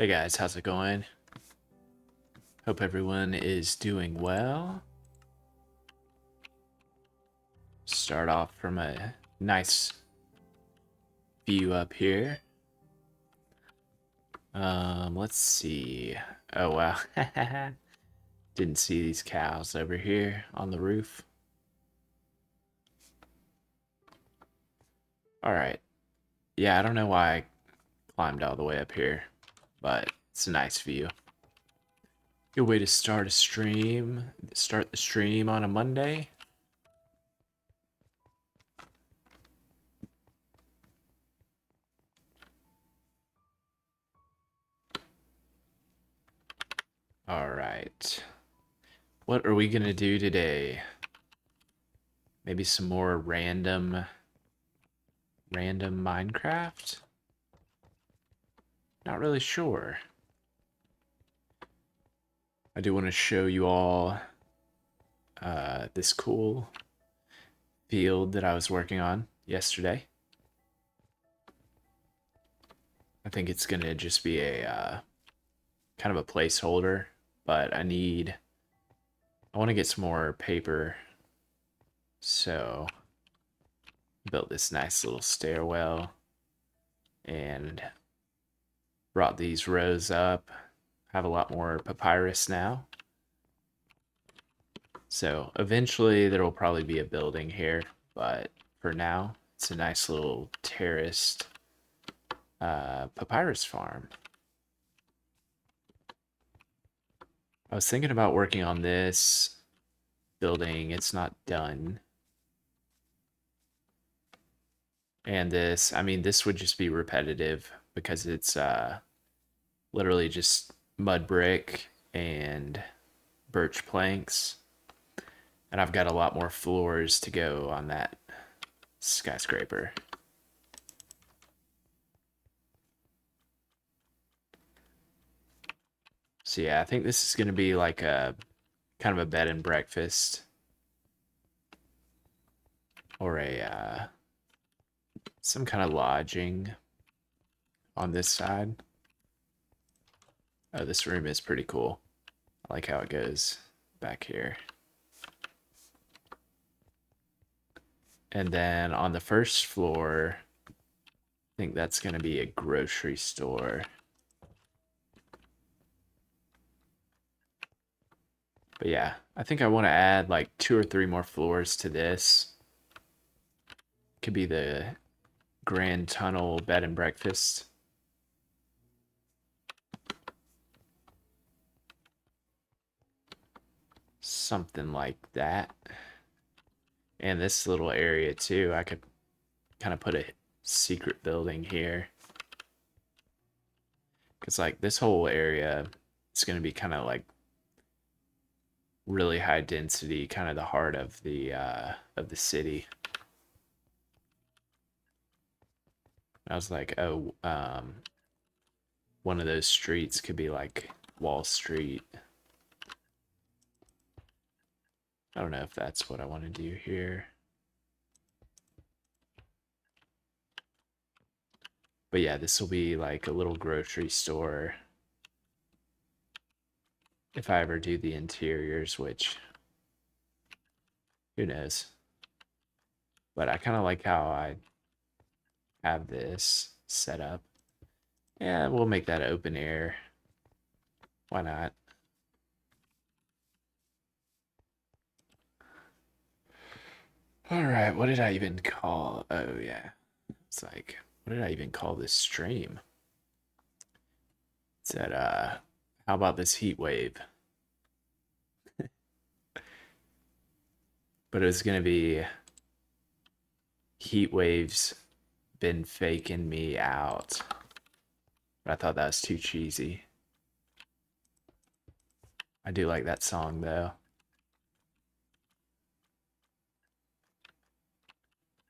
Hey guys, how's it going? Hope everyone is doing well. Start off from a nice view up here. Let's see. Oh wow. Didn't see these cows over here on the roof. Alright. Yeah, I don't know why I climbed all the way up here, but it's a nice view. Good way to start a stream. Start the stream on a Monday. Alright. What are we gonna do today? Maybe some more random Minecraft? Not really sure. I do want to show you all this cool field that I was working on yesterday. I think it's gonna just be a kind of a placeholder, but I want to get some more paper, so built this nice little stairwell and brought these rows up. Have a lot more papyrus now. So eventually there will probably be a building here, but for now it's a nice little terraced papyrus farm. I was thinking about working on this building. It's not done. And this, I mean, this would just be repetitive because it's literally just mud brick and birch planks. And I've got a lot more floors to go on that skyscraper. So yeah, I think this is going to be like a kind of a bed and breakfast or a some kind of lodging on this side. Oh, this room is pretty cool. I like how it goes back here. And then on the first floor, I think that's going to be a grocery store. But yeah, I think I want to add like 2 or 3 more floors to this. Could be the Grand Tunnel bed and breakfast. Something like that. And this little area too, I could kind of put a secret building here. Because like this whole area is going to be kind of like really high density, kind of the heart of the city. I was like, oh, one of those streets could be like Wall Street. I don't know if that's what I want to do here. But yeah, this will be like a little grocery store. If I ever do the interiors, which who knows. But I kind of like how I have this set up. Yeah, we'll make that open air. Why not? All right, what did I even call? Oh yeah, it's like, what did I even call this stream? It said, how about this heat wave? But it was gonna be heat waves been faking me out. But I thought that was too cheesy. I do like that song though.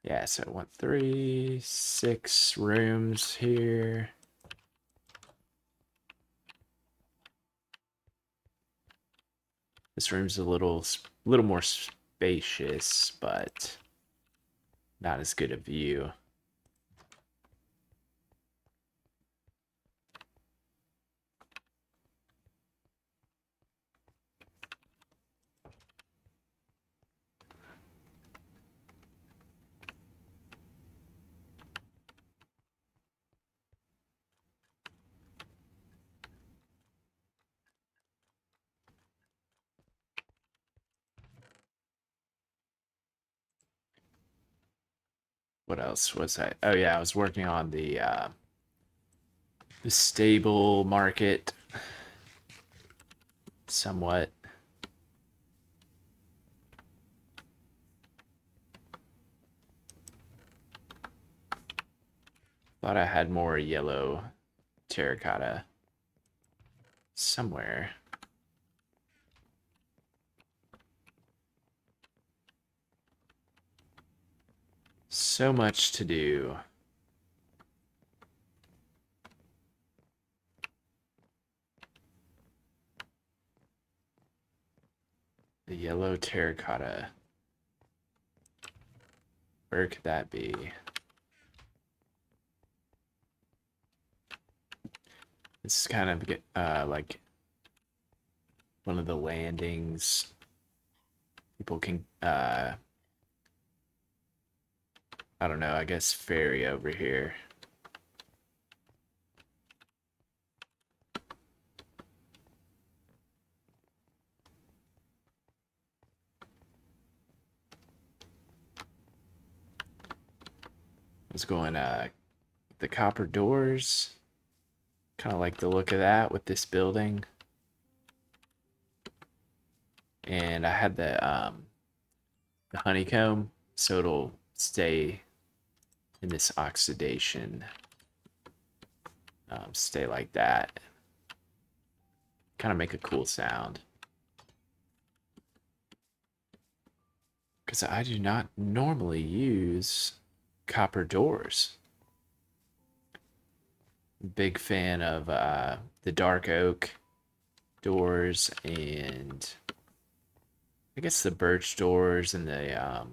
Yeah, so I want 3, 6 rooms here. This room's a little more spacious, but not as good a view. what else was I? Oh yeah, I was working on the stable market somewhat. Thought I had more yellow terracotta somewhere. So much to do. The yellow terracotta. Where could that be? This is kind of like one of the landings. People can, I don't know, I guess ferry over here. I was going, the copper doors. Kind of like the look of that with this building. And I had the honeycomb, so it'll stay in this oxidation. Stay like that. Kind of make a cool sound. Because I do not normally use copper doors. Big fan of the dark oak doors and I guess the birch doors and the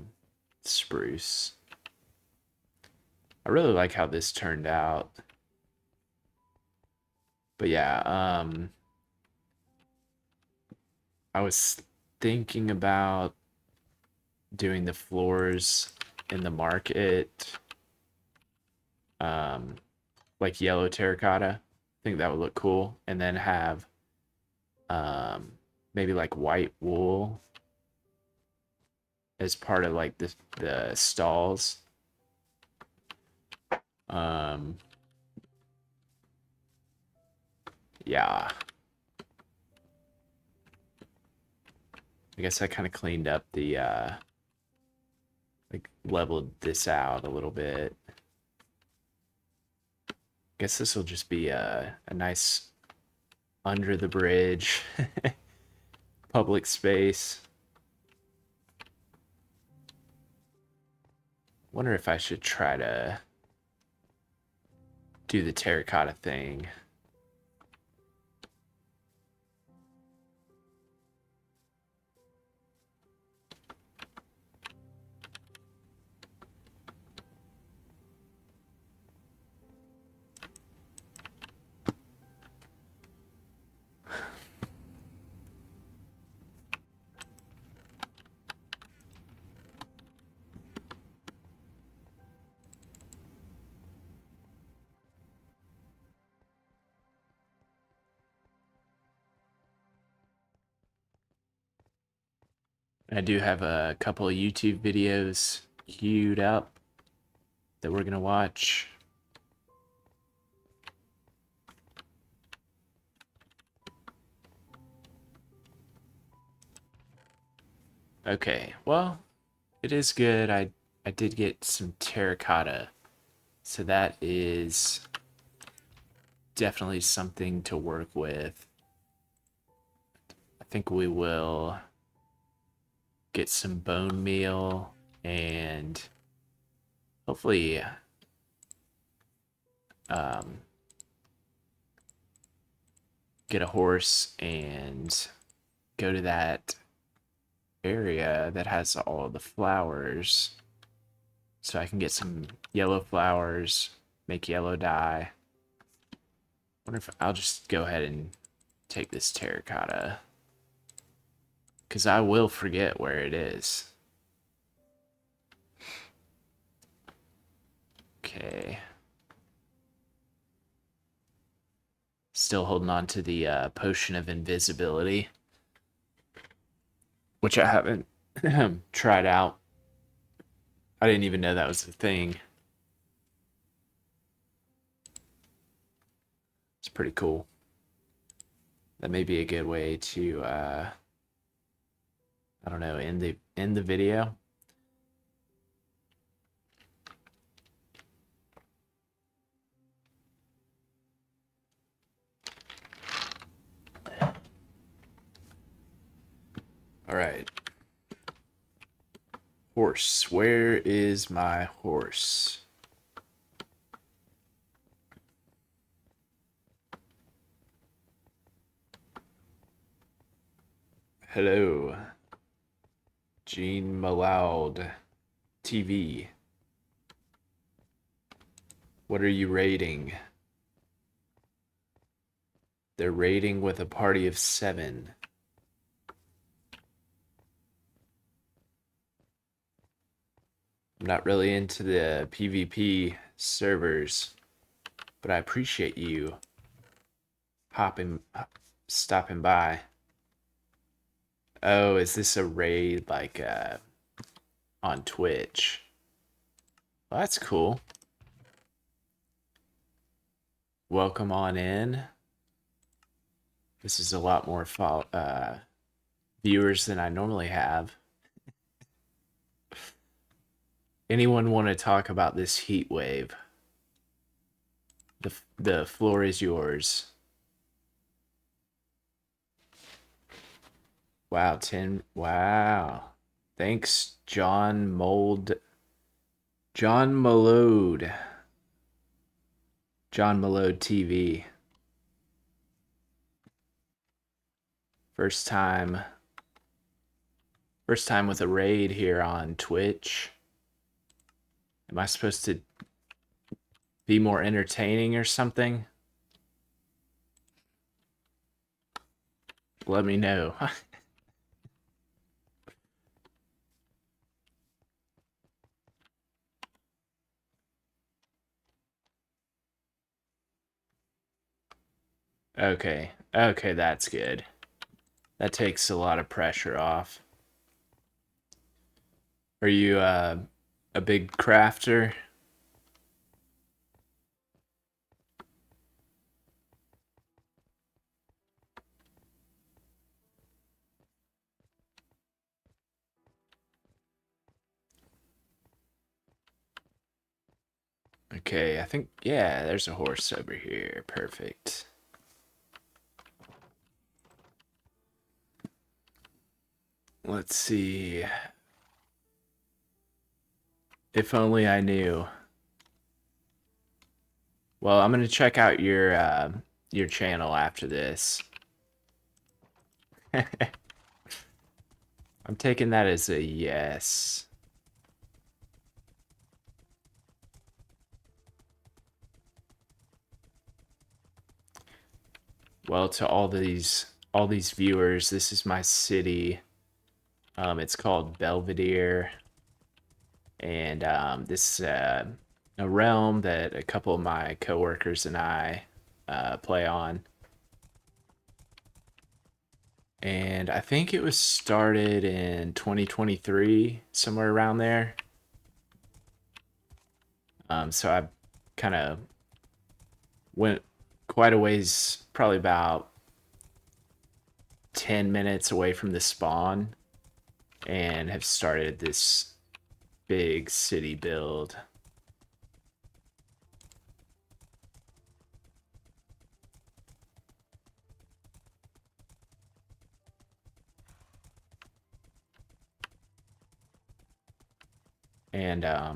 spruce. I really like how this turned out. But yeah, I was thinking about doing the floors in the market, like yellow terracotta. I think that would look cool. And then have maybe like white wool as part of like the stalls. Yeah. I guess I kind of cleaned up the like leveled this out a little bit. Guess this will just be a nice under the bridge public space. Wonder if I should try to do the terracotta thing. I do have a couple of YouTube videos queued up that we're gonna watch. Okay, well, it is good. I did get some terracotta, so that is definitely something to work with. I think we will get some bone meal and hopefully get a horse and go to that area that has all of the flowers so I can get some yellow flowers, make yellow dye. Wonder if I'll just go ahead and take this terracotta because I will forget where it is. Okay. Still holding on to the potion of invisibility, which I haven't tried out. I didn't even know that was a thing It's pretty cool. That may be a good way to I don't know, end the video. All right. Horse. Where is my horse? Hello. Gene Malloud TV. What are you rating? They're rating with a party of 7. I'm not really into the PvP servers, but I appreciate you stopping by. Oh, is this a raid like on Twitch? Well, that's cool. Welcome on in. This is a lot more viewers than I normally have. Anyone want to talk about this heat wave? The floor is yours. Wow, 10. Wow. Thanks, John Malode. John Malode TV. First time with a raid here on Twitch. Am I supposed to be more entertaining or something? Let me know. Okay. Okay, that's good. That takes a lot of pressure off. Are you a big crafter? Okay, I think, yeah, there's a horse over here. Perfect. Let's see. If only I knew. Well, I'm gonna check out your channel after this. I'm taking that as a yes. Well, to all these viewers, this is my city. It's called Belvedere, and this is a realm that a couple of my coworkers and I play on. And I think it was started in 2023, somewhere around there. So I kind of went quite a ways, probably about 10 minutes away from the spawn, and have started this big city build. And I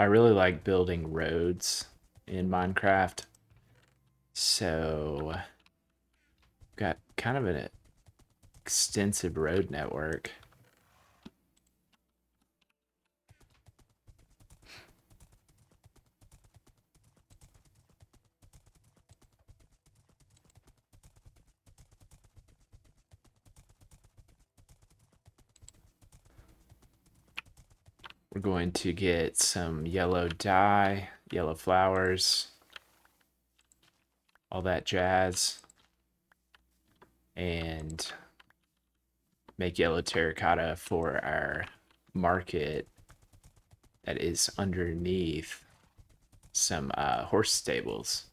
really like building roads in Minecraft. So got kind of an extensive road network. We're going to get some yellow dye, yellow flowers, all that jazz, and make yellow terracotta for our market that is underneath some horse stables.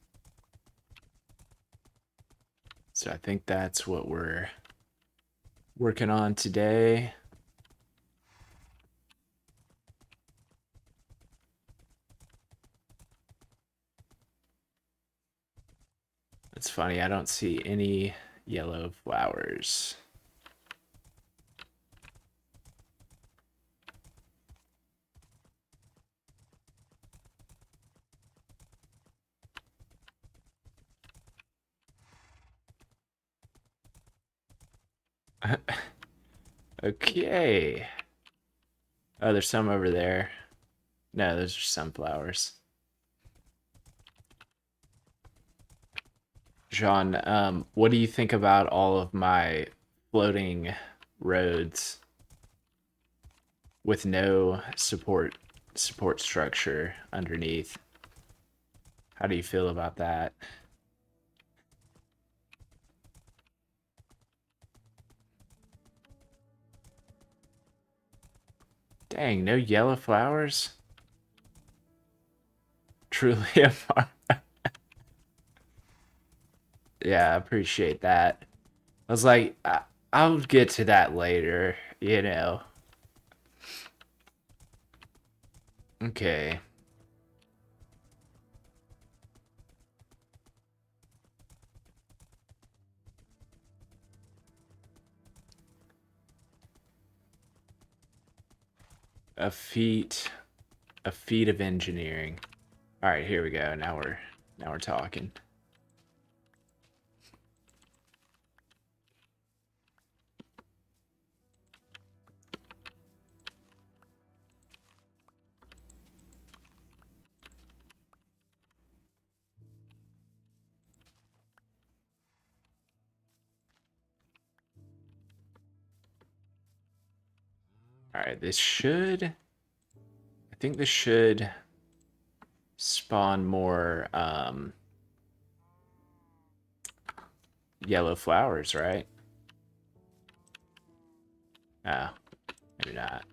So I think that's what we're working on today. It's funny, I don't see any yellow flowers. Okay. Oh, there's some over there. No, those are sunflowers. Jean, what do you think about all of my floating roads with no support structure underneath? How do you feel about that? Dang, no yellow flowers? Truly a farm. Yeah, I appreciate that. I was like, I'll get to that later, you know. Okay. A feat a feat of engineering. All right, here we go. Now we're talking. All right, I think this should spawn more yellow flowers, right? Oh, maybe not.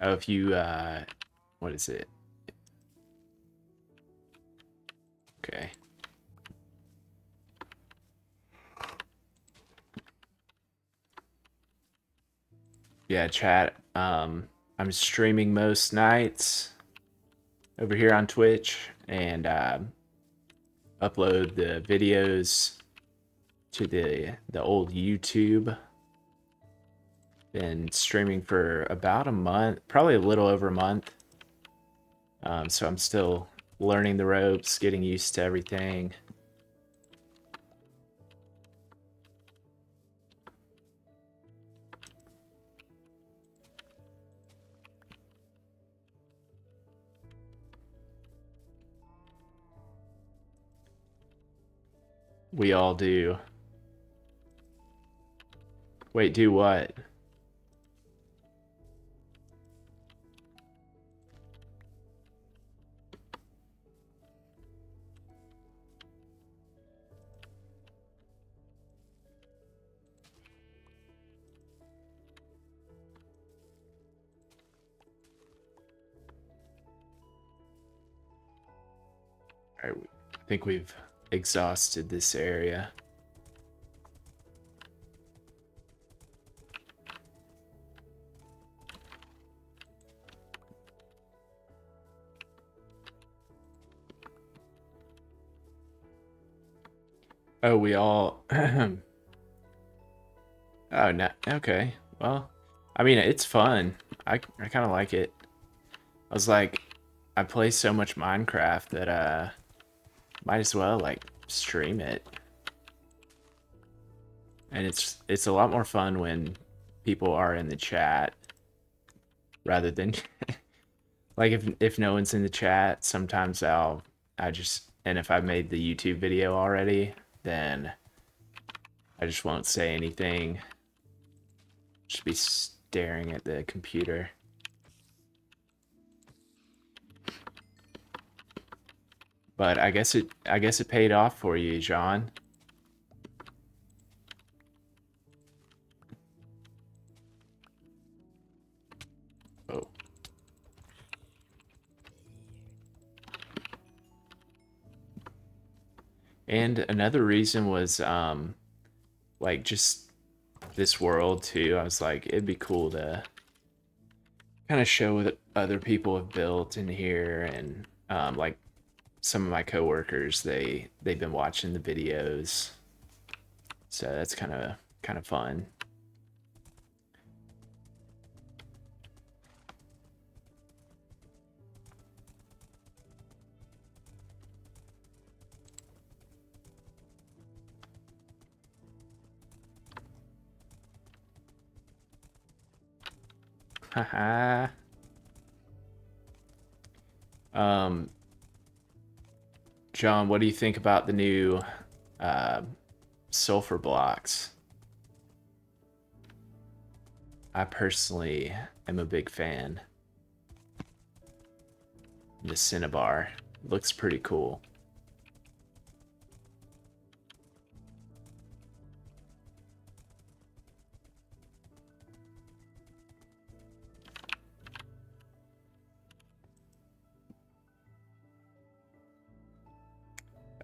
Oh, if you what is it? Okay. Yeah, chat. I'm streaming most nights over here on Twitch and upload the videos to the old YouTube. Been streaming for about a month, probably a little over a month. So I'm still learning the ropes, getting used to everything. We all do. Wait, do what? All right, I think we've exhausted this area. Oh, we all. Oh, no. Okay. Well, I mean, it's fun. I kind of like it. I was like, I play so much Minecraft that might as well like stream it. And it's a lot more fun when people are in the chat rather than like if no one's in the chat, sometimes I just and if I've made the YouTube video already, then I just won't say anything. Just be staring at the computer. But I guess it paid off for you, John. Oh. And another reason was like just this world too. I was like, it'd be cool to kind of show what other people have built in here, and like some of my coworkers, they've been watching the videos, so that's kind of fun. Haha. um, John, what do you think about the new uh, sulfur blocks? I personally am a big fan. The Cinnabar looks pretty cool.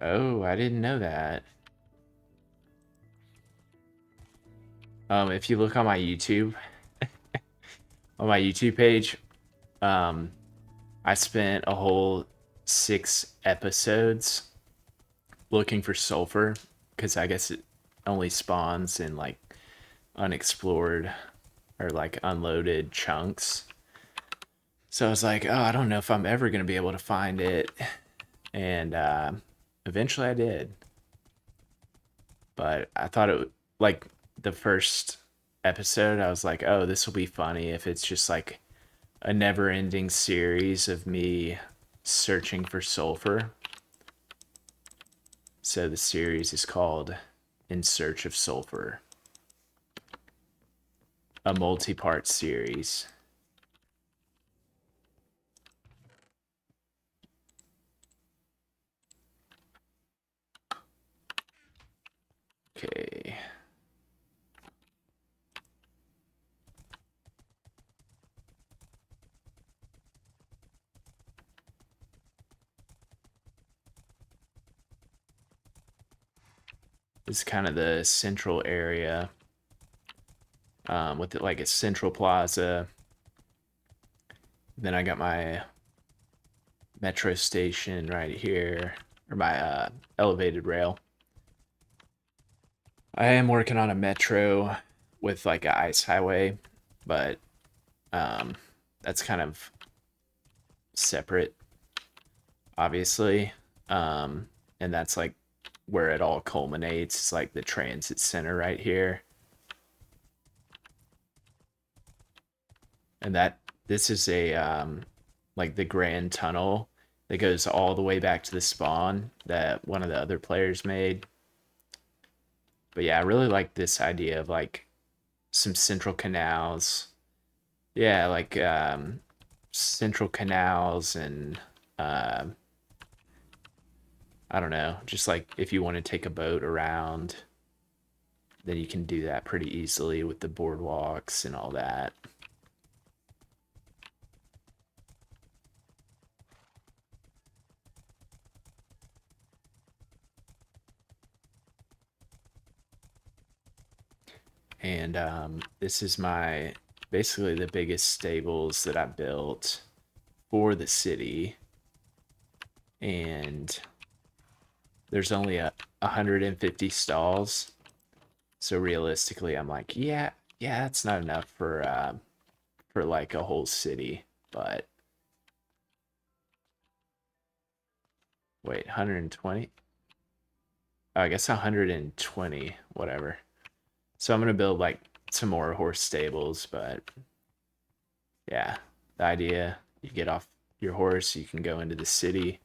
Oh, I didn't know that. If you look on my YouTube page, um, I spent a whole 6 episodes looking for sulfur because I guess it only spawns in like unexplored or like unloaded chunks. So I was like, oh, I don't know if I'm ever gonna be able to find it, and eventually I did. But I thought like the first episode, I was like, oh, this will be funny if it's just like a never-ending series of me searching for sulfur. So the series is called In Search of Sulfur, a multi-part series. Okay. This is kind of the central area, with it like a central plaza. Then I got my metro station right here, or my elevated rail. I am working on a metro with like a ice highway, but um, that's kind of separate, obviously. And that's like where it all culminates. It's like the transit center right here. And that this is a like the grand tunnel that goes all the way back to the spawn that one of the other players made. But yeah, I really like this idea of like some central canals. Yeah, like central canals and uh, I don't know, just like if you want to take a boat around, then you can do that pretty easily with the boardwalks and all that. And this is my basically the biggest stables that I built for the city. And there's only 150 stalls. So realistically, I'm like, yeah, that's not enough for like a whole city. But wait, 120? Oh, I guess 120, whatever. So I'm gonna build like some more horse stables, but yeah, the idea, you get off your horse, you can go into the city.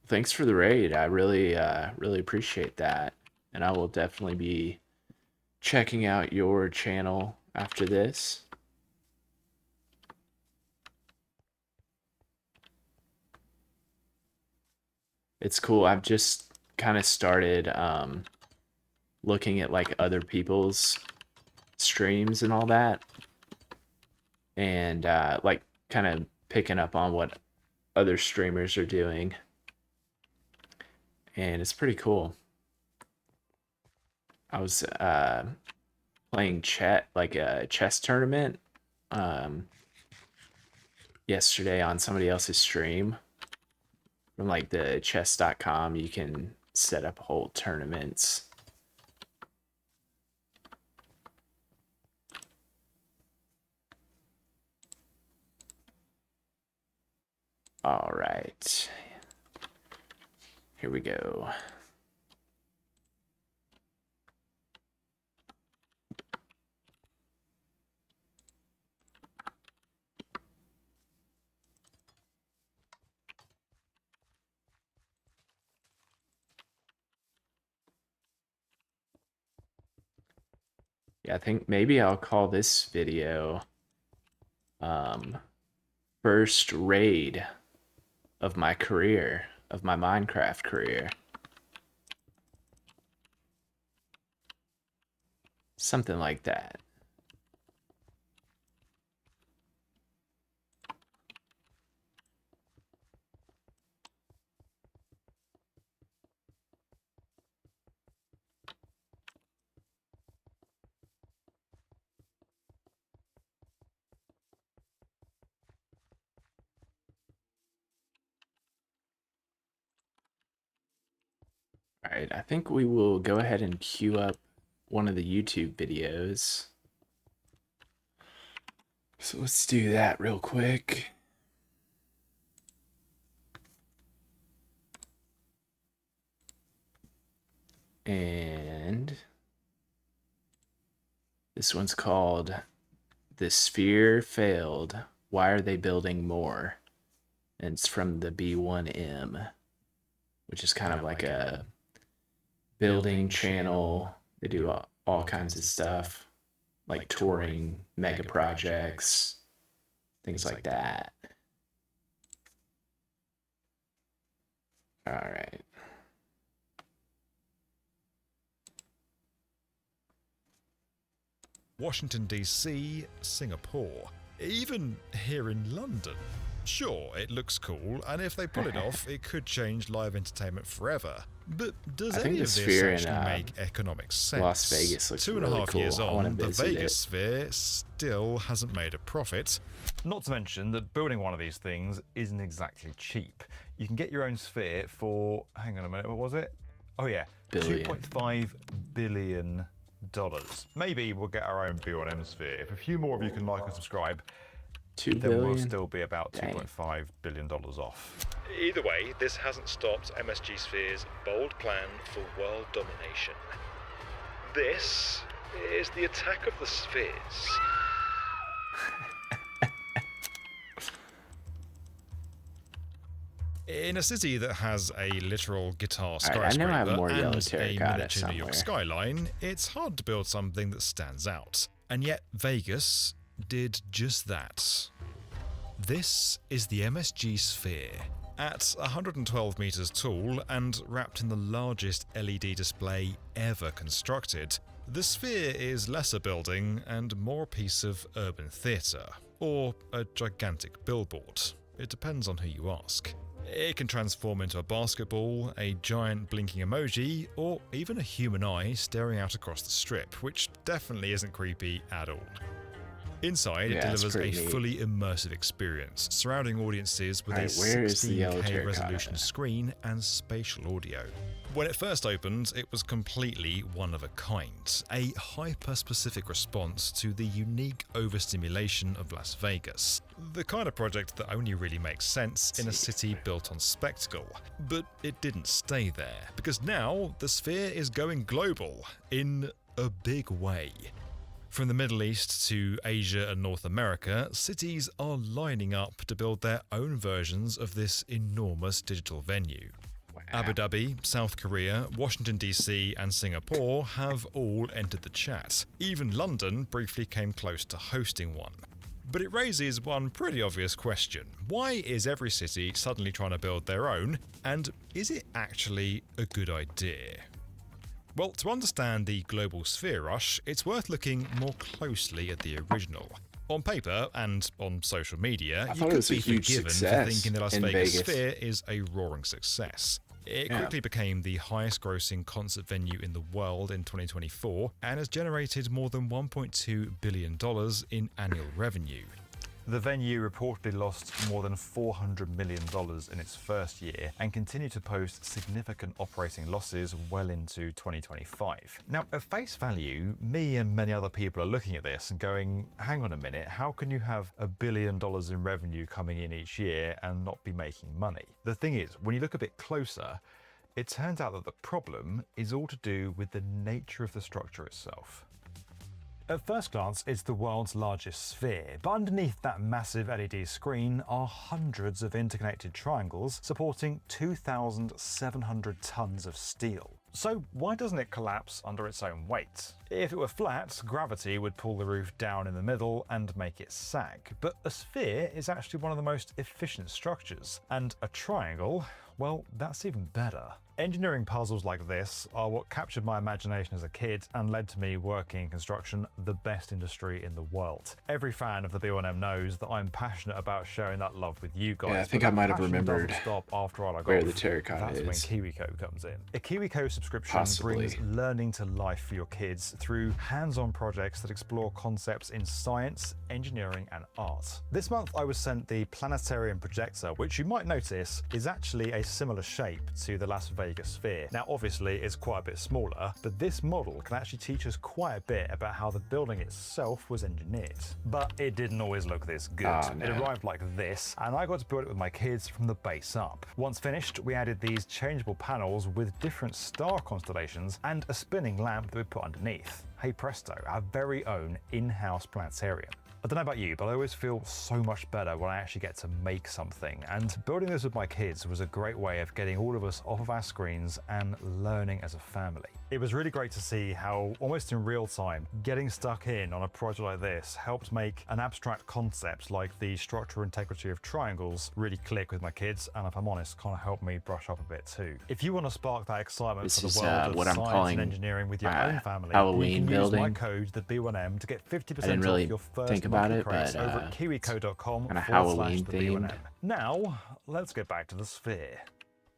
Thanks for the raid. I really appreciate that. And I will definitely be checking out your channel after this. It's cool. I've just kind of started looking at like other people's streams and all that, and like kind of picking up on what other streamers are doing, and it's pretty cool. I was playing like a chess tournament yesterday on somebody else's stream from like the chess.com. You can set up whole tournaments. All right, here we go. Yeah, I think maybe I'll call this video first raid of my career, of my Minecraft career. Something like that. All right, I think we will go ahead and queue up one of the YouTube videos. So let's do that real quick. And this one's called "The Sphere Failed. Why Are They Building More?" And it's from the B1M, which is kind of like a building channel. They do all kinds of stuff, like touring mega projects, things like that. All right. Washington, D.C., Singapore, even here in London. Sure, it looks cool, and if they pull it off, it could change live entertainment forever. But does any of this actually make economic sense? Las Vegas looks 2.5 really cool. years on, the Vegas sphere still hasn't made a profit. Not to mention that building one of these things isn't exactly cheap. You can get your own sphere for, hang on a minute, what was it? Oh yeah, $2.5 billion. Maybe we'll get our own B1M sphere. If a few more of you can like and subscribe, then we'll still be about $2.5 billion off. Either way, this hasn't stopped MSG Sphere's bold plan for world domination. This is the attack of the spheres. In a city that has a literal guitar skyscraper and a miniature New York skyline, it's hard to build something that stands out. And yet Vegas did just that. This is the MSG Sphere. At 112 meters tall and wrapped in the largest LED display ever constructed, the Sphere is less a building and more a piece of urban theatre, or a gigantic billboard. It depends on who you ask. It can transform into a basketball, a giant blinking emoji, or even a human eye staring out across the strip, which definitely isn't creepy at all. Inside, it delivers a fully immersive experience, surrounding audiences with a 16K resolution screen and spatial audio. When it first opened, it was completely one of a kind, a hyper-specific response to the unique overstimulation of Las Vegas, the kind of project that only really makes sense in a city built on spectacle. But it didn't stay there, because now the Sphere is going global, in a big way. From the Middle East to Asia and North America, cities are lining up to build their own versions of this enormous digital venue. Abu Dhabi, South Korea, Washington DC and Singapore have all entered the chat. Even London briefly came close to hosting one. But it raises one pretty obvious question. Why is every city suddenly trying to build their own, and is it actually a good idea? Well, to understand the global sphere rush, it's worth looking more closely at the original. On paper and on social media, you could be forgiven for thinking the Las Vegas Sphere is a roaring success. It quickly became the highest grossing concert venue in the world in 2024 and has generated more than $1.2 billion in annual revenue. The venue reportedly lost more than $400 million in its first year and continued to post significant operating losses well into 2025. Now, at face value, me and many other people are looking at this and going, hang on a minute, how can you have $1 billion in revenue coming in each year and not be making money? The thing is, when you look a bit closer, it turns out that the problem is all to do with the nature of the structure itself. At first glance, it's the world's largest sphere, but underneath that massive LED screen are hundreds of interconnected triangles supporting 2,700 tons of steel. So why doesn't it collapse under its own weight? If it were flat, gravity would pull the roof down in the middle and make it sag. But a sphere is actually one of the most efficient structures, and a triangle, well, that's even better. Engineering puzzles like this are what captured my imagination as a kid and led to me working in construction, the best industry in the world. Every fan of the B1M knows that I'm passionate about sharing that love with you guys. Yeah, I think I might have remembered stop after all I got where the terracotta is. That's when KiwiCo comes in. A KiwiCo subscription brings learning to life for your kids through hands-on projects that explore concepts in science, engineering, and art. This month I was sent the Planetarium projector, which you might notice is actually a similar shape to the Las Vegas Sphere. Now obviously it's quite a bit smaller, but this model can actually teach us quite a bit about how the building itself was engineered. But it didn't always look this good. It arrived like this, and I got to build it with my kids from the base up. Once finished, we added these changeable panels with different star constellations and a spinning lamp that we put underneath. Hey presto, our very own in-house planetarium. I don't know about you, but I always feel so much better when I actually get to make something, and building this with my kids was a great way of getting all of us off of our screens and learning as a family. It was really great to see how, almost in real time, getting stuck in on a project like this helped make an abstract concept like the structural integrity of triangles really click with my kids, and if I'm honest, kind of helped me brush up a bit too. If you want to spark that excitement for the world of science and engineering with your own family, Halloween you can building. use my code, the B1M, to get 50% really off your first about it, but over at kiwico.com/the-B1M. Now, let's get back to the sphere.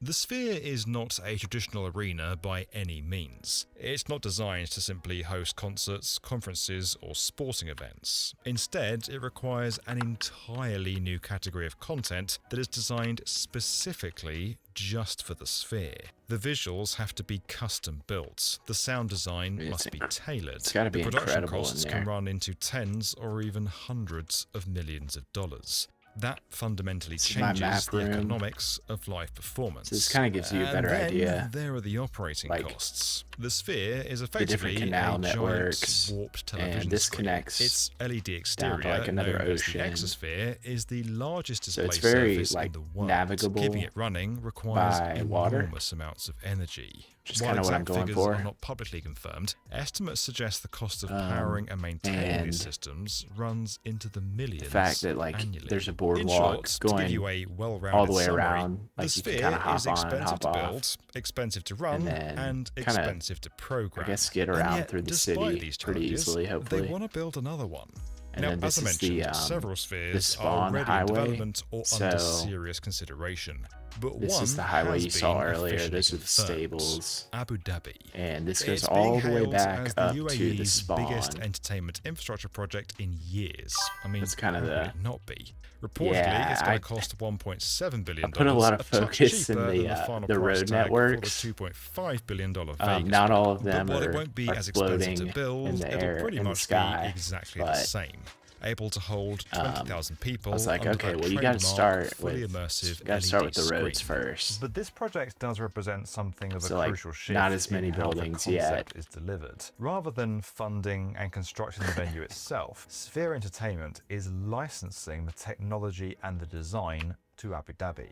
The sphere is not a traditional arena by any means. It's not designed to simply host concerts, conferences, or sporting events. Instead, it requires an entirely new category of content that is designed specifically just for the sphere. The visuals have to be custom built. The sound design must be tailored. It's gotta be the production incredible costs in there. can run into tens or even hundreds of millions of dollars. That fundamentally changes the economics of live performance. So this kind of gives you a better idea. There are the operating costs. The sphere is The effectively different canal a networks, giant warped television and this screen. connects Its LED exterior, down to like another known as the ocean. exosphere, is the largest display it's very surface like in the world. navigable Keeping it running requires by water. enormous amounts of energy. Just While kind of what I'm exact going figures for. are not publicly confirmed, estimates suggest the cost of powering and maintaining these systems runs into the millions. The fact that annually. there's a In boardwalk short, to give you going a well-rounded all the way summary, around, the like you can sphere kind of hop is on and expensive hop to off, build, expensive to run, then and kinda, expensive to program. I guess get And around yet, through the despite city these pretty challenges, easily, hopefully. They want to build another one. And Now, then this as I is mentioned, the several spheres are spawn already in highway. development or under So serious consideration. But this one is the highway has you saw been earlier. officially Those are the confirmed. stables. Abu Dhabi. And this goes It's all being the way hailed back as up the to the UAE's spawn. biggest entertainment infrastructure project in years. I mean, That's kind of how the- would it not be? Reportedly, Yeah, it's going to cost $1.7 billion. I put a lot of touch focus in cheaper than the final road price tag for networks. the $2.5 billion Vegas Not all of one. them But while are, it won't be are as expensive floating to build, in the it'll air, pretty in the much sky. be exactly the But same. Able to hold 20,000 people. I was like, under okay, that well, you got to trademark, start fully with immersive the LED roads screen. first. But this project does represent something of So, a like, crucial shift not as many in how the buildings concept yet. is delivered. Rather than funding and constructing the venue itself, Sphere Entertainment is licensing the technology and the design to Abu Dhabi.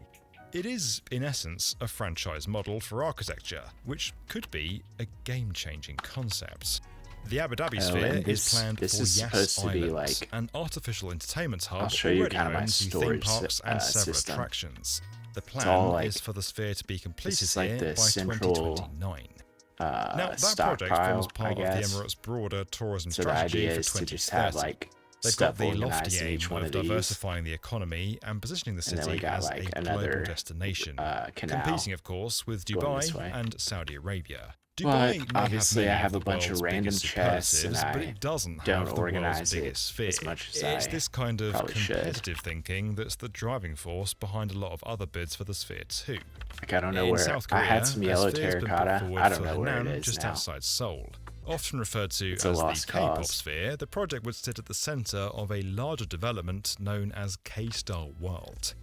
It is, in essence, a franchise model for architecture, which could be a game-changing concept. The Abu Dhabi Sphere and is planned this for is Yes supposed to be Island, like, an artificial entertainment hub I'll show you already kind of my home to theme storage parks and several system. attractions. The all plan like- is for the sphere to be completed is like here the by central 2029. Now, that project forms part of the Emirates' broader tourism strategy for 2030. They've got the lofty aim of diversifying the economy and positioning the city as a global destination, competing, of course, with Dubai and Saudi Arabia. Dubai may obviously have I have a bunch of random chests, and but it doesn't don't have the organize world's biggest sphere. as much as It's this kind of competitive should. thinking that's the driving force behind a lot of other bids for the sphere too. Like, I don't know where South Korea, I had some yellow terracotta. I don't know where it is just now. outside Seoul. Often referred to It's as a the lost K-pop cause. sphere, the project would sit at the centre of a larger development known as K-Star World.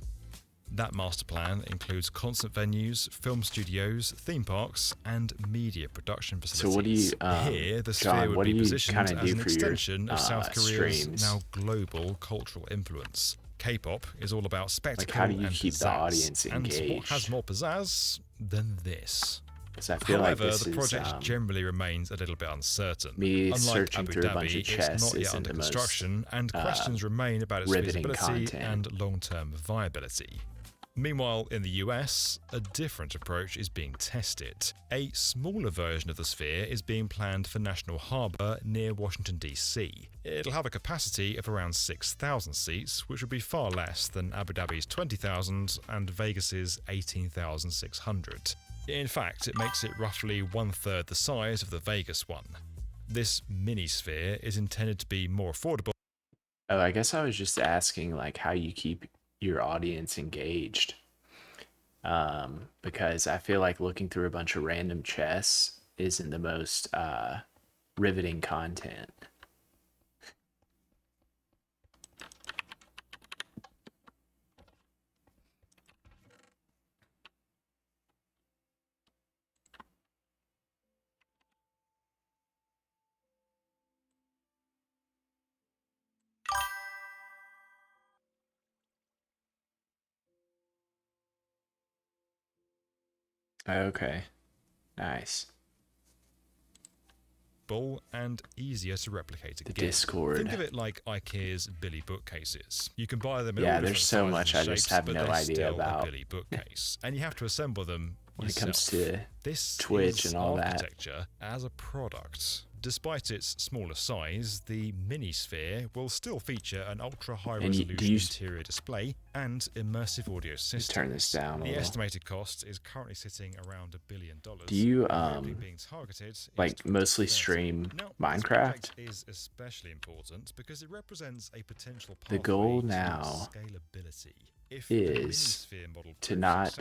That master plan includes concert venues, film studios, theme parks, and media production facilities. So what do you, Here, the John, sphere would what be do you positioned kinda as do an for your, extension of South Korea's streams? now global cultural influence. K-pop is all about spectacle how do you and keep the pizzazz, audience and what engaged? has more pizzazz than this? I feel However, like this the project is, generally remains a little bit uncertain. me Unlike searching Abu through a bunch Dhabi, of chests it's not yet isn't under the most, construction, and questions remain about its riveting feasibility content. and long-term viability. Meanwhile, in the US, a different approach is being tested. A smaller version of the sphere is being planned for National Harbor near Washington, D.C. It'll have a capacity of around 6,000 seats, which would be far less than Abu Dhabi's 20,000 and Vegas's 18,600. In fact, it makes it roughly one-third the size of the Vegas one. This mini-sphere is intended to be more affordable. Oh, I guess I was just asking, like, how you keep your audience engaged. Because I feel like looking through a bunch of random chests isn't the most riveting content. Okay, nice. And easier to replicate again. The Discord. Think of it like IKEA's Billy bookcases. You can buy them in Yeah, all there's different so sizes much and I just shapes, have but no they're idea still about. a Billy bookcase, and you have to assemble them When it yourself. comes to This Twitch is and all that. architecture as a product. Despite its smaller size, the mini-sphere will still feature an ultra-high-resolution interior display and immersive audio system. Turn this down a The little. estimated cost is currently sitting around $1 billion. Do you Being targeted like mostly stream Minecraft? Is especially important because it represents a potential The goal now scalability. If is to not,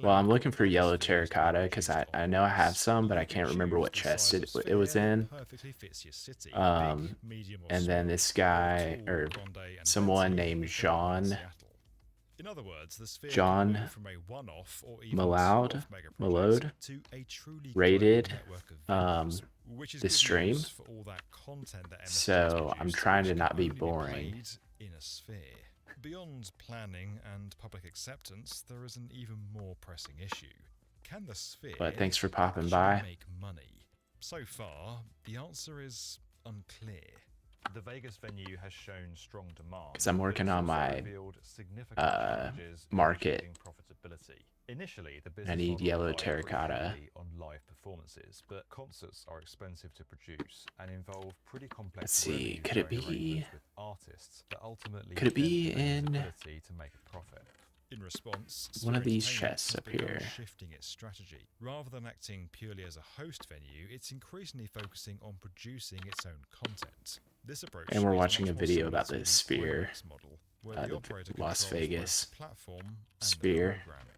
well, I'm looking for yellow terracotta because I know I have some, but I can't remember what chest it was in. And then this guy, or someone named John Malode rated the stream, so I'm trying to not be boring. Beyond planning and public acceptance, there is an even more pressing issue. Can the sphere But thanks for popping by. make money? So far, the answer is unclear. The Vegas venue has shown strong demand. Because I'm working on my market. Initially, the I need yellow terracotta. On live performances, but concerts are expensive to produce and involve pretty complex. Let's see, could it be? With artists that ultimately Could it be in to make a profit? In response, one of these Entertainment chests has up begun here? shifting its strategy. Rather than acting purely as a host venue, it's increasingly focusing on producing its own content. This approach And we're is watching much a more video similar about to the the sphere, IMAX model, where the operator Las controls both Vegas the platform and the sphere. programming.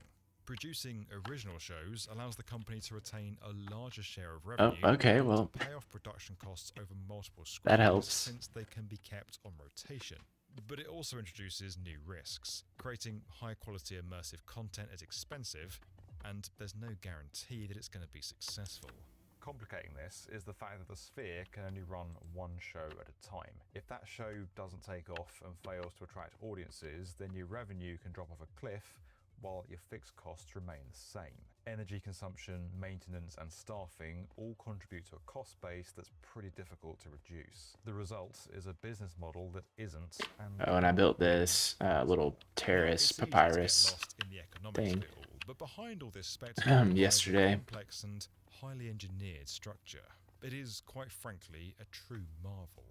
Producing original shows allows the company to retain a larger share of Oh, revenue. okay, and well, to pay off production costs over multiple screens, that helps. since they can be kept on rotation. But it also introduces new risks. Creating high-quality immersive content is expensive, and there's no guarantee that it's going to be successful. Complicating this is the fact that the sphere can only run one show at a time. If that show doesn't take off and fails to attract audiences, then your revenue can drop off a cliff, while your fixed costs remain the same. Energy consumption, maintenance, and staffing all contribute to a cost base that's pretty difficult to reduce. The result is a business model that isn't. Oh, and I built this little terrace papyrus thing but behind all this spectacle yesterday. complex and highly engineered structure. It is, quite frankly, a true marvel.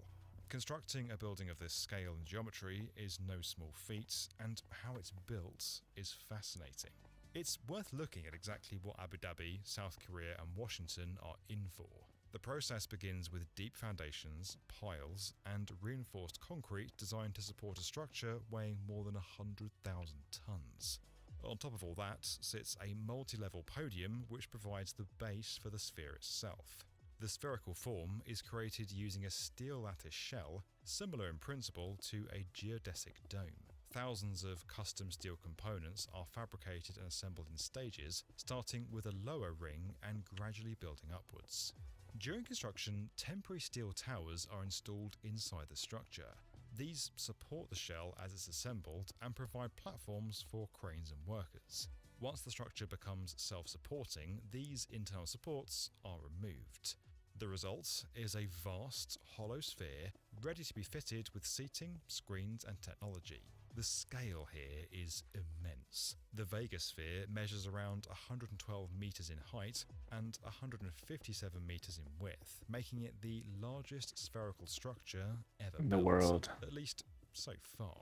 Constructing a building of this scale and geometry is no small feat, and how it's built is fascinating. It's worth looking at exactly what Abu Dhabi, South Korea and Washington are in for. The process begins with deep foundations, piles, and reinforced concrete designed to support a structure weighing more than 100,000 tons. On top of all that sits a multi-level podium which provides the base for the sphere itself. The spherical form is created using a steel lattice shell, similar in principle to a geodesic dome. Thousands of custom steel components are fabricated and assembled in stages, starting with a lower ring and gradually building upwards. During construction, temporary steel towers are installed inside the structure. These support the shell as it's assembled and provide platforms for cranes and workers. Once the structure becomes self-supporting, these internal supports are removed. The result is a vast, hollow sphere ready to be fitted with seating, screens and technology. The scale here is immense. The Vega sphere measures around 112 meters in height and 157 meters in width, making it the largest spherical structure ever in the built, world, at least so far.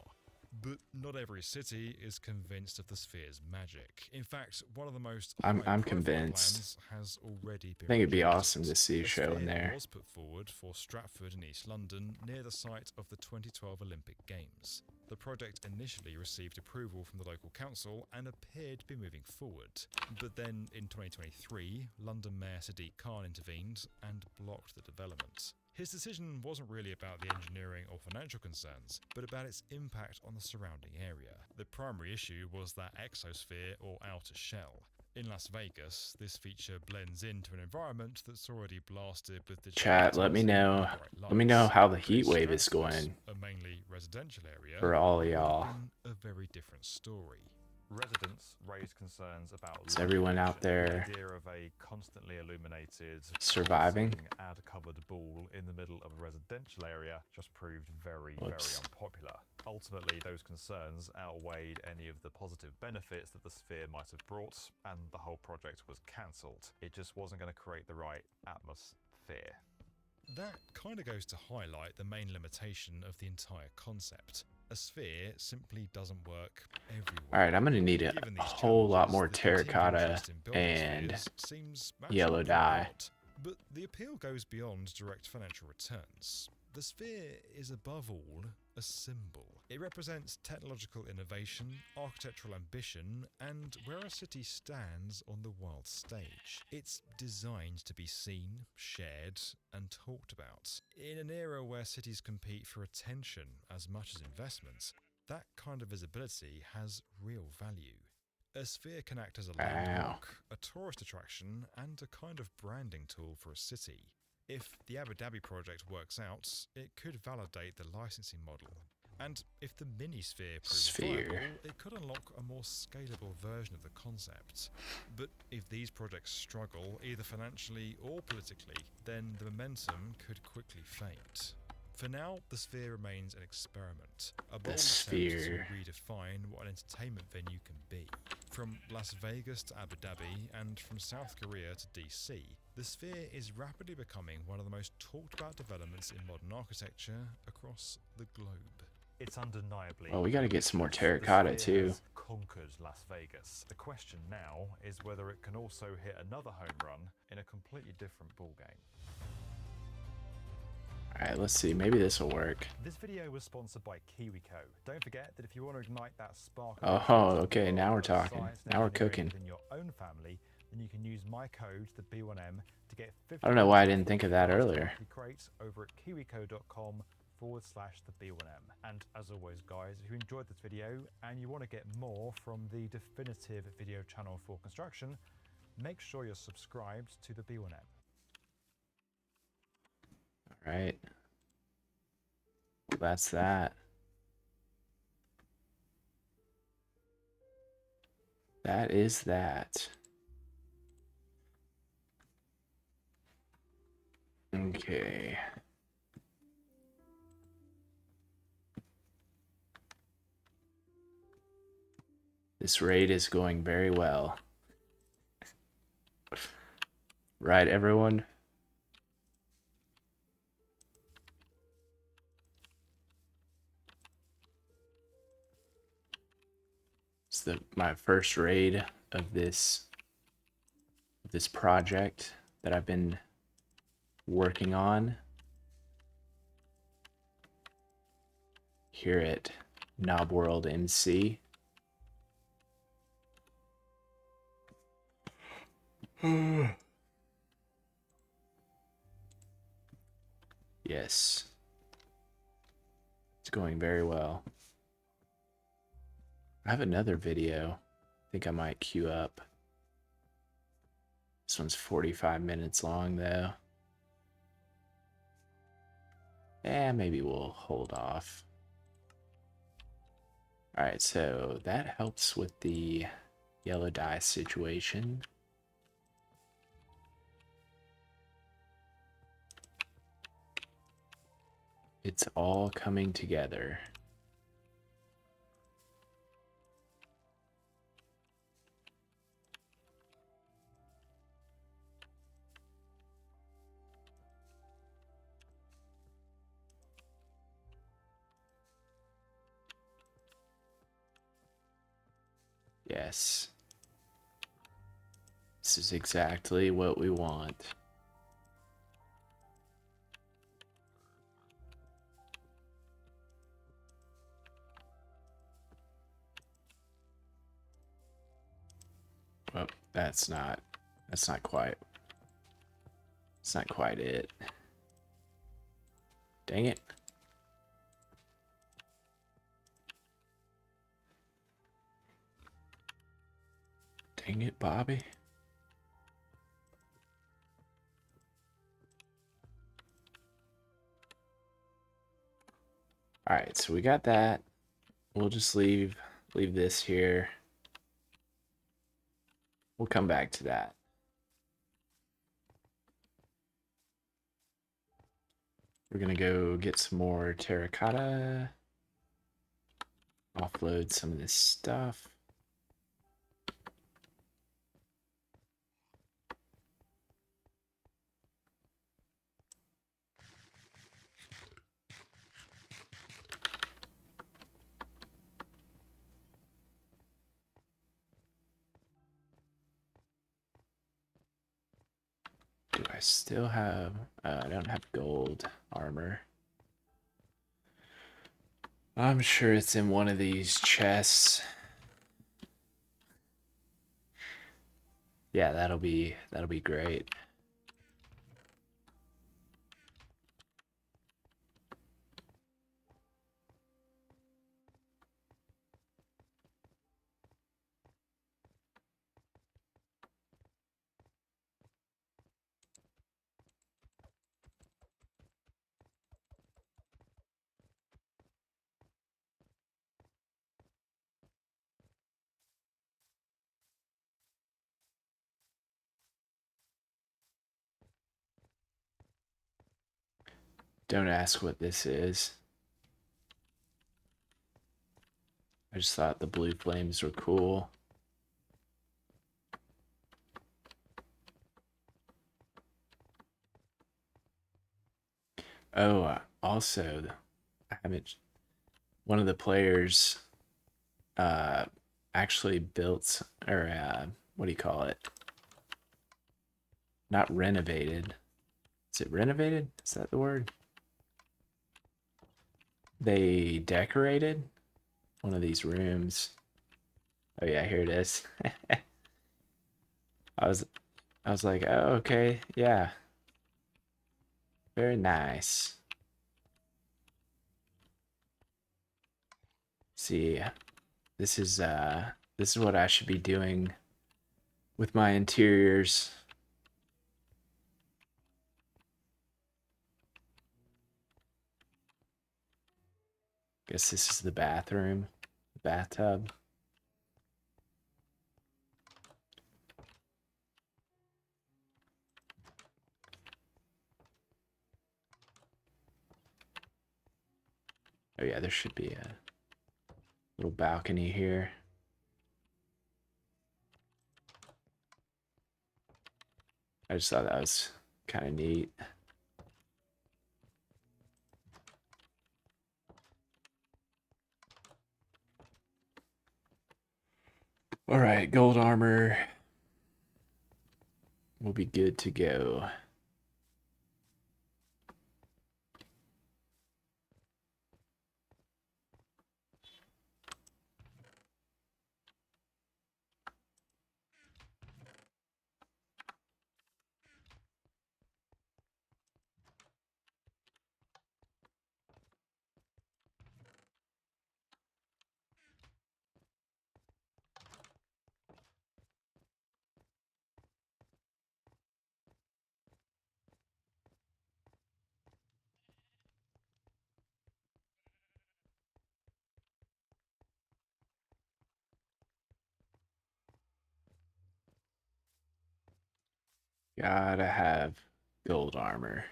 But not every city is convinced of the sphere's magic. In fact, one of the most I'm convinced. Has already been I think it'd be rejected. awesome to see a show in there. Was put forward for Stratford in East London, near the site of the 2012 Olympic Games. The project initially received approval from the local council and appeared to be moving forward. But then in 2023, London Mayor Sadiq Khan intervened and blocked the development. His decision wasn't really about the engineering or financial concerns, but about its impact on the surrounding area. The primary issue was that exosphere or outer shell. In Las Vegas, this feature blends into an environment that's already blasted with the chat. Let me know how the heat wave is going. A mainly residential area for all of y'all. A very different story. Residents raised concerns about is everyone out there the idea of a constantly illuminated surviving ad covered ball in the middle of a residential area just proved very unpopular. Ultimately, those concerns outweighed any of the positive benefits that the sphere might have brought, and the whole project was cancelled. It just wasn't going to create the right atmosphere. That kind of goes to highlight the main limitation of the entire concept. A sphere simply doesn't work everywhere. Alright, I'm going to need a whole lot more terracotta and yellow dye. But the appeal goes beyond direct financial returns. The sphere is above all a symbol. It represents technological innovation, architectural ambition, and where a city stands on the world stage. It's designed to be seen, shared, and talked about. In an era where cities compete for attention as much as investment, that kind of visibility has real value. A sphere can act as a landmark, a tourist attraction, and a kind of branding tool for a city. If the Abu Dhabi project works out, it could validate the licensing model. And if the mini-sphere proves viable, it could unlock a more scalable version of the concept. But if these projects struggle, either financially or politically, then the momentum could quickly fade. For now, the sphere remains an experiment, a bold attempt to redefine what an entertainment venue can be. From Las Vegas to Abu Dhabi and from South Korea to DC, the sphere is rapidly becoming one of the most talked about developments in modern architecture across the globe. It's undeniably. Oh, we got to get some more terracotta too. Conquered Las Vegas. The question now is whether it can also hit another home run in a completely different ballgame. Alright, let's see. Maybe this will work. This video was sponsored by KiwiCo. Don't forget that if you want to ignite that spark. Oh, okay. Now we're talking. Now we're cooking. In your own family, then you can use my code, the B1M, to get 50%. I don't know why I didn't think of that earlier. Crates over at kiwico.com/the B1M. And as always, guys, if you enjoyed this video and you want to get more from the definitive video channel for construction, make sure you're subscribed to the B1M. Right. That's that. That is that. Okay. This raid is going very well. Right, everyone? It's my first raid of this project that I've been working on here at KnobWorldMC. Yes. It's going very well. I have another video I think I might queue up. This one's 45 minutes long though. Yeah, maybe we'll hold off. Alright, so that helps with the yellow dye situation. It's all coming together. Yes. This is exactly what we want. Well, that's not quite it. Dang it. Dang it, Bobby. All right, so we got that. We'll just leave this here. We'll come back to that. We're gonna go get some more terracotta. Offload some of this stuff. Do I still have... I don't have gold armor. I'm sure it's in one of these chests. Yeah, that'll be great. Don't ask what this is. I just thought the blue flames were cool. Oh, also, I haven't... One of the players actually built, or what do you call it? Not renovated. Is it renovated? Is that the word? They decorated one of these rooms. Oh yeah, here it is. I was like, oh, okay, yeah. Very nice. See, this is what I should be doing with my interiors. Guess this is the bathroom, the bathtub. Oh yeah, there should be a little balcony here. I I just thought that was kind of neat. All right, gold armor. We'll be good to go. Gotta have gold armor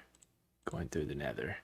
going through the nether.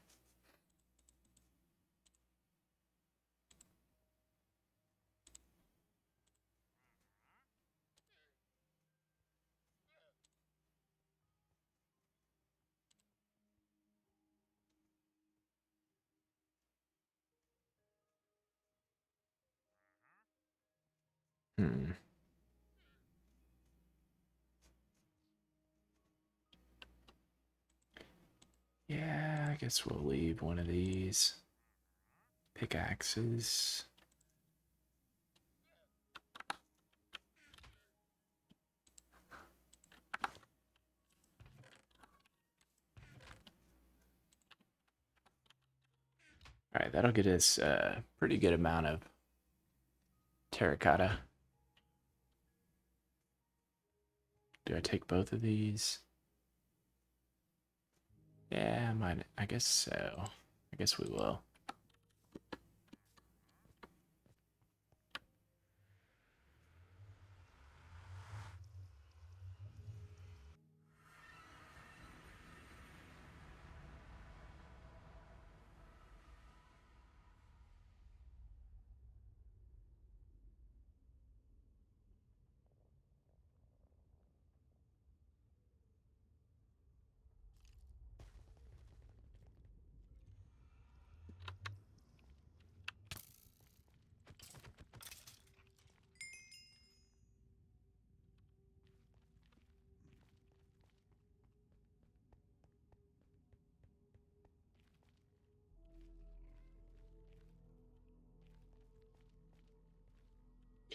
Yeah, I guess we'll leave one of these pickaxes. All right, that'll get us a pretty good amount of terracotta. Do I take both of these? Yeah, I guess so. I guess we will.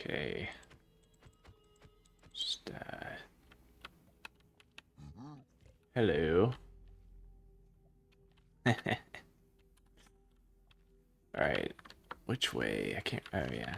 Okay. Just, hello. All right. Which way? I can't. Oh, yeah.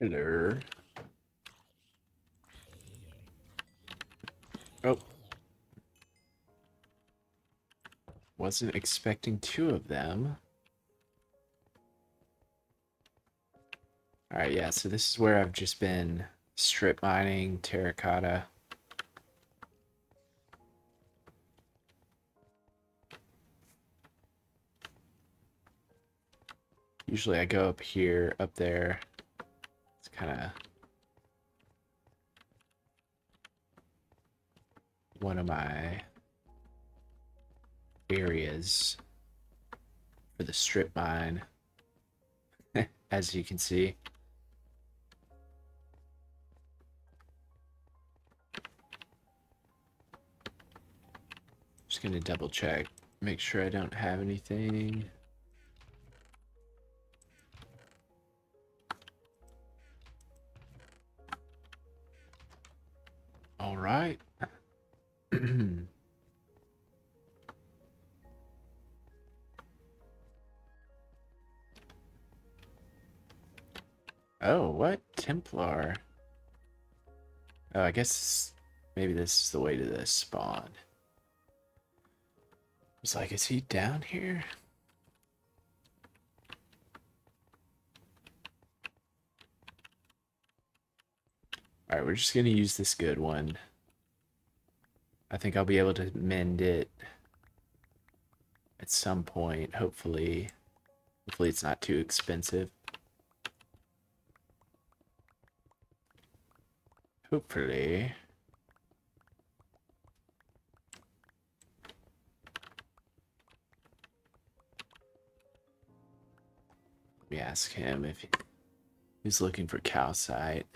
Hello. Oh. Wasn't expecting 2 of them. Alright, yeah, so this is where I've just been strip mining terracotta. Usually I go up here, up there. It's kind of one of my areas for the strip mine, as you can see. Just gonna double check, make sure I don't have anything. All right. Oh, what? Templar. Oh, I guess maybe this is the way to the spawn. It's like, is he down here? Alright, we're just gonna use this good one. I think I'll be able to mend it at some point, hopefully. Hopefully it's not too expensive. Hopefully. Let me ask him if he's looking for calcite.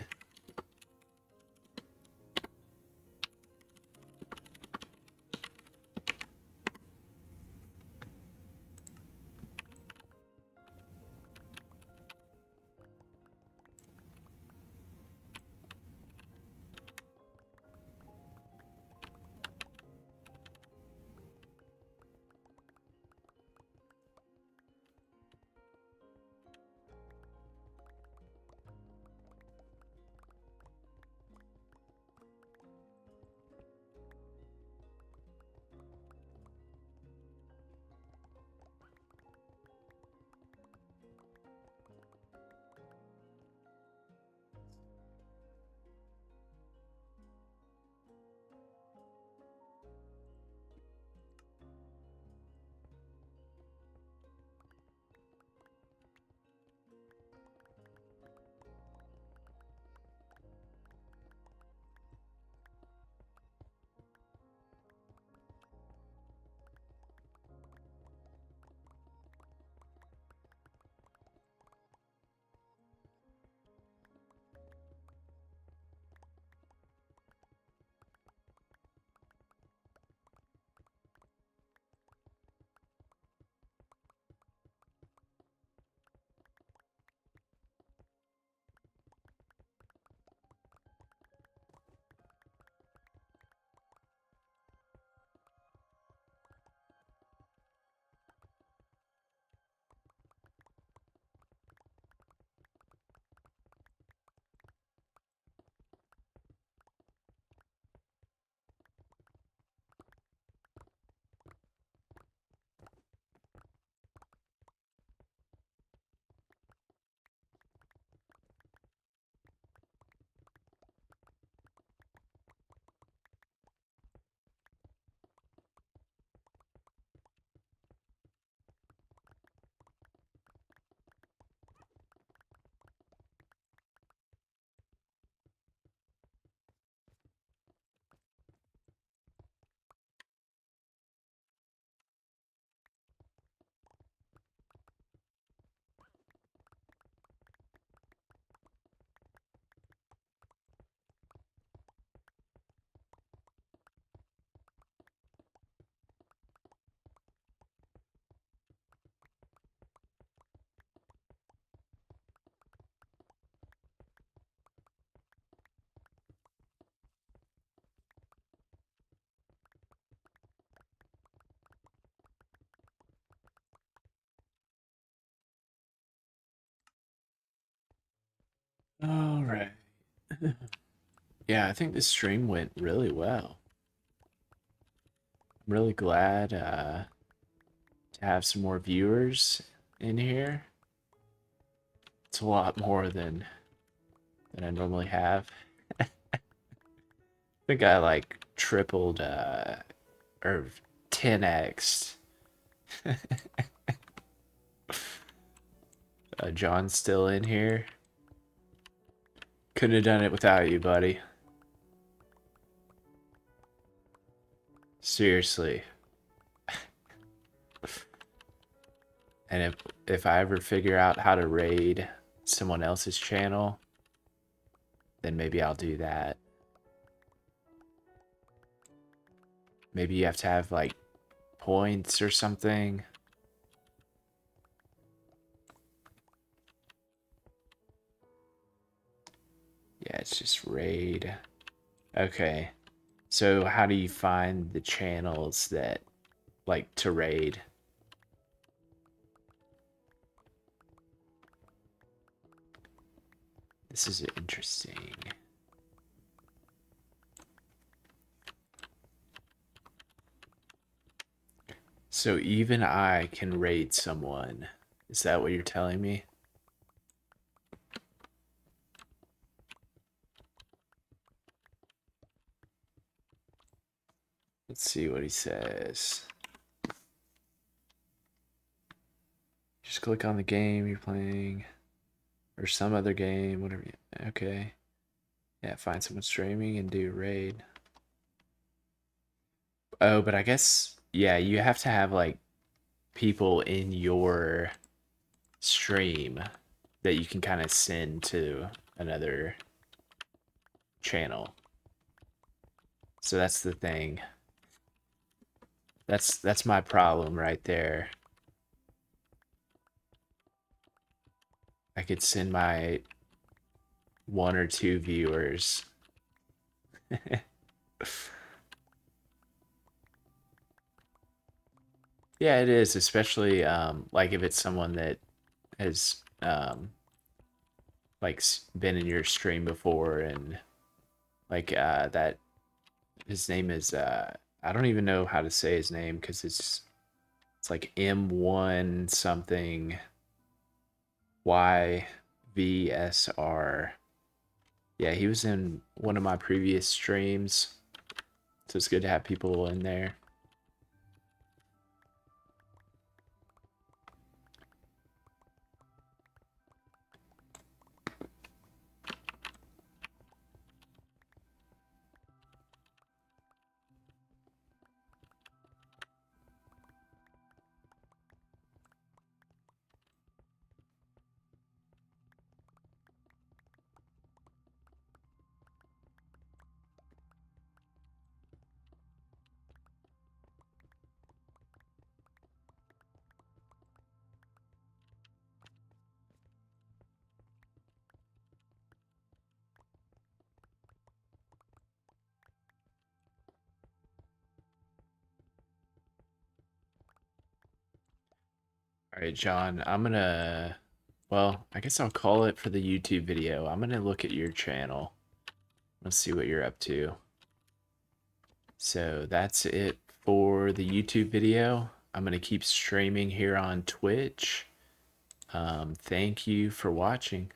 Yeah, I think this stream went really well. I'm really glad to have some more viewers in here. It's a lot more than I normally have. I think I like tripled or 10x. John's still in here. Couldn't have done it without you, buddy. Seriously. And if I ever figure out how to raid someone else's channel, then maybe I'll do that. Maybe you have to have like points or something. Yeah, it's just raid. Okay. So how do you find the channels that like to raid? This is interesting. So even I can raid someone. Is that what you're telling me? Let's see what he says. Just click on the game you're playing or some other game, whatever. Okay. Yeah, find someone streaming and do raid. Oh, but I guess, yeah, you have to have like people in your stream that you can kind of send to another channel. So that's the thing. That's my problem right there. I could send my 1 or 2 viewers. Yeah, it is, especially like if it's someone that has like been in your stream before, and like that his name is I don't even know how to say his name because it's like M1 something YVSR. Yeah, he was in one of my previous streams, so it's good to have people in there. All right, John, well, I guess I'll call it for the YouTube video. I'm gonna look at your channel. Let's see what you're up to. So that's it for the YouTube video. I'm gonna keep streaming here on Twitch. Thank you for watching.